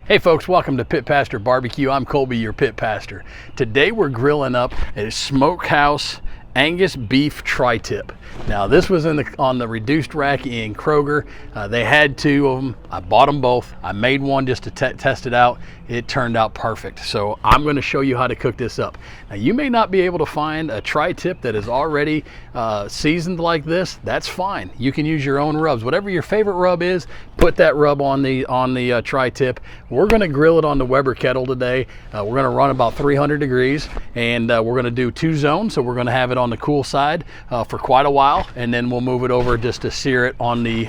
Hey folks, welcome to Pit Pastor Barbecue. I'm Colby, your pit pastor. Today we're grilling up a Smokehouse Angus beef tri-tip. Now this was on the reduced rack in Kroger. They had two of them. I bought them both. I made one just to test it out. It turned out perfect. So I'm going to show you how to cook this up. Now you may not be able to find a tri-tip that is already seasoned like this. That's fine. You can use your own rubs. Whatever your favorite rub is, put that rub on the tri-tip. We're going to grill it on the Weber kettle today. We're going to run about 300 degrees, and we're going to do two zones. So we're going to have it on the cool side for quite a while, and then we'll move it over just to sear it on the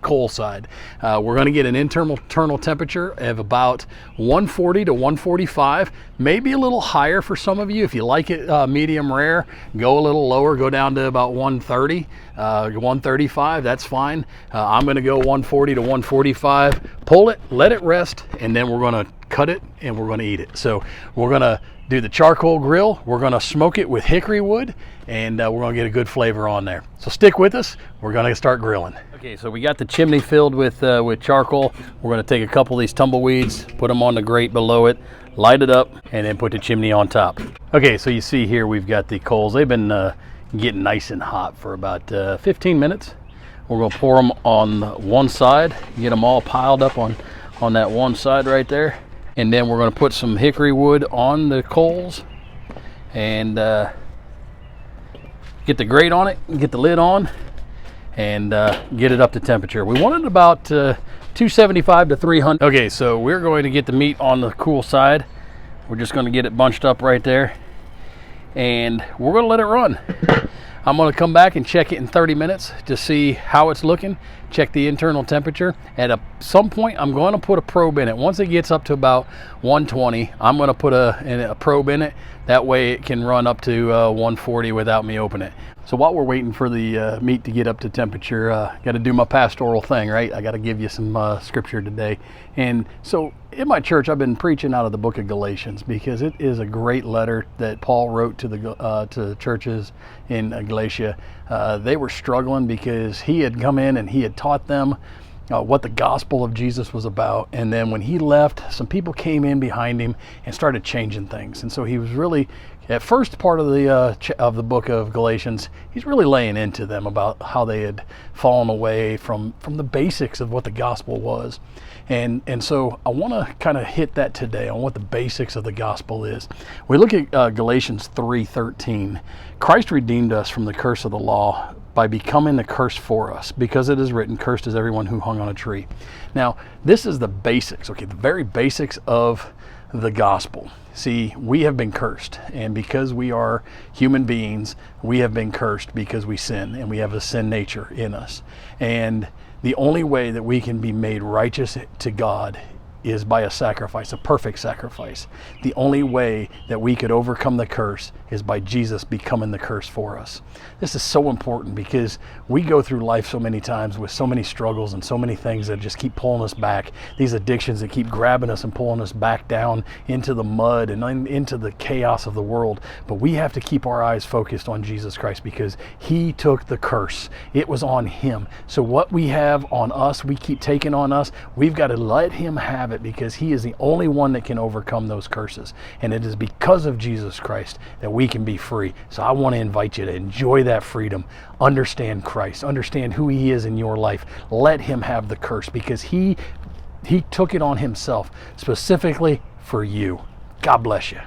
coal side. We're going to get an internal temperature of about 140 to 145, maybe a little higher for some of you. If you like it medium rare, go a little lower, go down to about 130, 135, that's fine. I'm going to go 140 to 145, pull it, let it rest, and then we're going to cut it and we're going to eat it. So we're going to do the charcoal grill. We're going to smoke it with hickory wood, and we're going to get a good flavor on there. So stick with us. We're going to start grilling. Okay, so we got the chimney filled with charcoal. We're going to take a couple of these tumbleweeds, put them on the grate below it, light it up, and then put the chimney on top. Okay, so you see here we've got the coals. They've been getting nice and hot for about 15 minutes. We're going to pour them on one side, get them all piled up on that one side right there. And then we're going to put some hickory wood on the coals and get the grate on it, get the lid on, and get it up to temperature. We want it about 275 to 300. Okay, so we're going to get the meat on the cool side. We're just going to get it bunched up right there, and we're going to let it run. I'm going to come back and check it in 30 minutes to see how it's looking, check the internal temperature. At some point, I'm going to put a probe in it. Once it gets up to about 120, I'm going to put a probe in it. That way it can run up to 140 without me opening it. So while we're waiting for the meat to get up to temperature, got to do my pastoral thing, right? I got to give you some scripture today. And so in my church, I've been preaching out of the book of Galatians because it is a great letter that Paul wrote to the churches in Galatia. They were struggling because he had come in and he had taught them what the gospel of Jesus was about, and then when he left, some people came in behind him and started changing things. And so he was really, at first part of the book of Galatians, he's really laying into them about how they had fallen away from the basics of what the gospel was. And so I want to kind of hit that today on what the basics of the gospel is. We look at Galatians 3:13. Christ redeemed us from the curse of the law by becoming the curse for us, because it is written, cursed is everyone who hung on a tree. Now, this is the basics, okay, the very basics of the gospel. See, we have been cursed, and because we are human beings, we have been cursed because we sin, and we have a sin nature in us. And the only way that we can be made righteous to God is by a sacrifice, a perfect sacrifice. The only way that we could overcome the curse is by Jesus becoming the curse for us. This is so important because we go through life so many times with so many struggles and so many things that just keep pulling us back. These addictions that keep grabbing us and pulling us back down into the mud and into the chaos of the world. But we have to keep our eyes focused on Jesus Christ because he took the curse. It was on him. So what we have on us, we keep taking on us. We've got to let him have it because he is the only one that can overcome those curses. And it is because of Jesus Christ that we can be free. So I want to invite you to enjoy that freedom. Understand Christ. Understand who he is in your life. Let him have the curse because he took it on himself specifically for you. God bless you.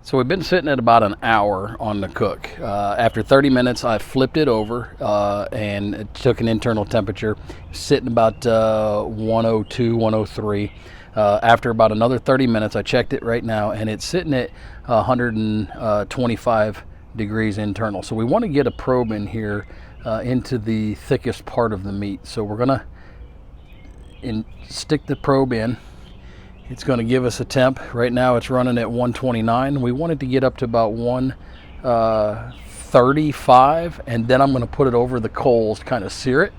So we've been sitting at about an hour on the cook. After 30 minutes, I flipped it over and it took an internal temperature, sitting about 102, 103. After about another 30 minutes, I checked it right now, and it's sitting at 125 degrees internal. So we want to get a probe in here into the thickest part of the meat. So we're going to stick the probe in. It's going to give us a temp. Right now it's running at 129. We want it to get up to about 135, and then I'm going to put it over the coals, kind of sear it,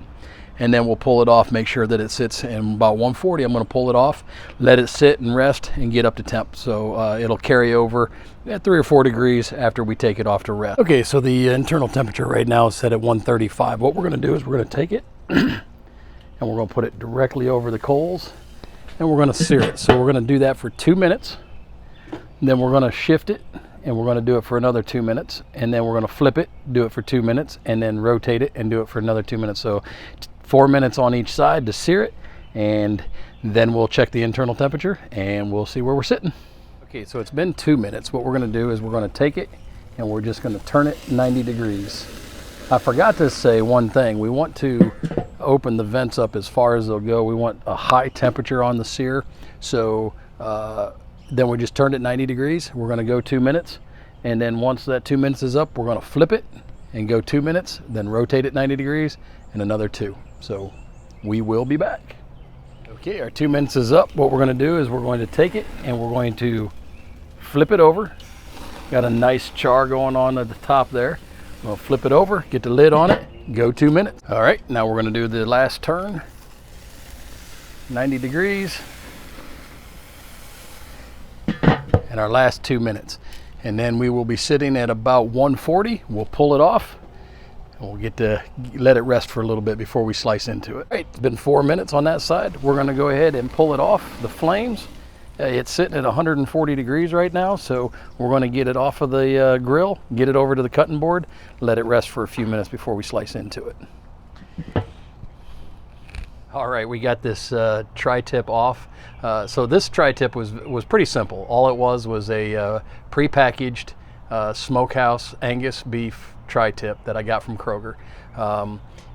and then we'll pull it off, make sure that it sits in about 140. I'm going to pull it off, let it sit and rest, and get up to temp. So it'll carry over at 3 or 4 degrees after we take it off to rest. Okay, so the internal temperature right now is set at 135. What we're going to do is we're going to take it and we're going to put it directly over the coals, and we're going to sear it. So we're going to do that for 2 minutes. And then we're going to shift it, and we're going to do it for another 2 minutes. And then we're going to flip it, do it for 2 minutes, and then rotate it and do it for another 2 minutes. So 4 minutes on each side to sear it, and then we'll check the internal temperature and we'll see where we're sitting. Okay, so it's been 2 minutes. What we're going to do is we're going to take it and we're just going to turn it 90 degrees. I forgot to say one thing. We want to open the vents up as far as they'll go. We want a high temperature on the sear. So then we just turned it 90 degrees. We're going to go 2 minutes. And then once that 2 minutes is up, we're going to flip it and go 2 minutes, then rotate it 90 degrees and another 2. So we will be back. Okay, our 2 minutes is up. What we're going to do is we're going to take it and we're going to flip it over. Got a nice char going on at the top there. We'll flip it over, get the lid on it, go 2 minutes. All right, now we're going to do the last turn, 90 degrees, and our last 2 minutes. And then we will be sitting at about 140. We'll pull it off, and we'll get to let it rest for a little bit before we slice into it. All right, it's been 4 minutes on that side. We're going to go ahead and pull it off the flames. It's sitting at 140 degrees right now, so we're going to get it off of the grill, get it over to the cutting board, let it rest for a few minutes before we slice into it. All right, we got this tri-tip off. So this tri-tip was pretty simple. All it was a pre-packaged Smokehouse Angus beef tri-tip that I got from Kroger.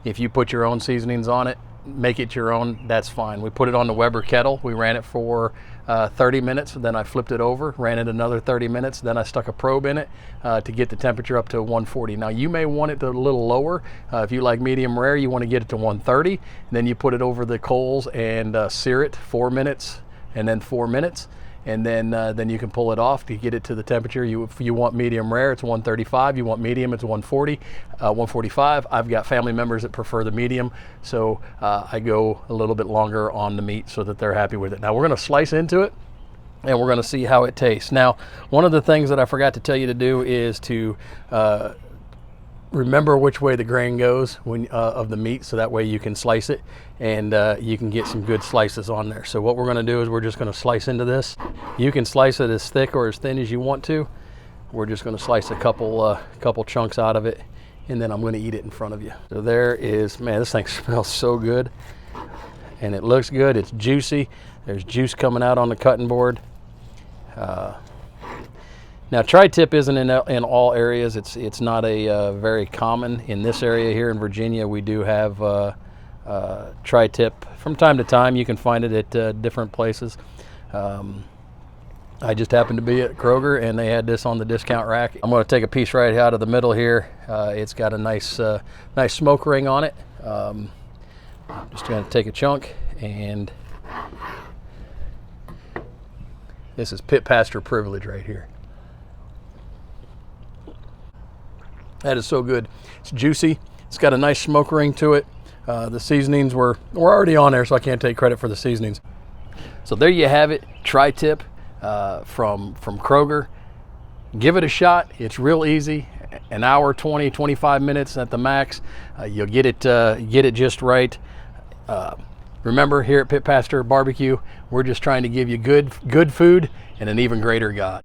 If you put your own seasonings on it, make it your own, that's fine. We put it on the Weber kettle. We ran it for 30 minutes, then I flipped it over, ran it another 30 minutes, then I stuck a probe in it to get the temperature up to 140. Now you may want it a little lower. If you like medium rare, you want to get it to 130. Then you put it over the coals and sear it 4 minutes and then 4 minutes. And then you can pull it off to get it to the temperature. If you want medium rare, it's 135. You want medium, it's 140, 145. I've got family members that prefer the medium, so I go a little bit longer on the meat so that they're happy with it. Now we're going to slice into it, and we're going to see how it tastes. Now, one of the things that I forgot to tell you to do is to remember which way the grain goes when of the meat, so that way you can slice it and you can get some good slices on there. So what we're going to do is we're just going to slice into this. You can slice it as thick or as thin as you want to. We're just going to slice a couple chunks out of it, and then I'm going to eat it in front of you. So there is, man, this thing smells so good and it looks good. It's juicy. There's juice coming out on the cutting board. Now, tri-tip isn't in all areas. It's not a very common in this area here in Virginia. We do have tri-tip from time to time. You can find it at different places. I just happened to be at Kroger, and they had this on the discount rack. I'm going to take a piece right out of the middle here. It's got a nice smoke ring on it. Just going to take a chunk, and this is pit pasture privilege right here. That is so good. It's juicy. It's got a nice smoke ring to it. The seasonings were already on there, so I can't take credit for the seasonings. So there you have it, tri-tip from Kroger. Give it a shot. It's real easy. An hour, 20, 25 minutes at the max. You'll get it just right. Remember, here at Pit Pasture Barbecue, we're just trying to give you good food and an even greater God.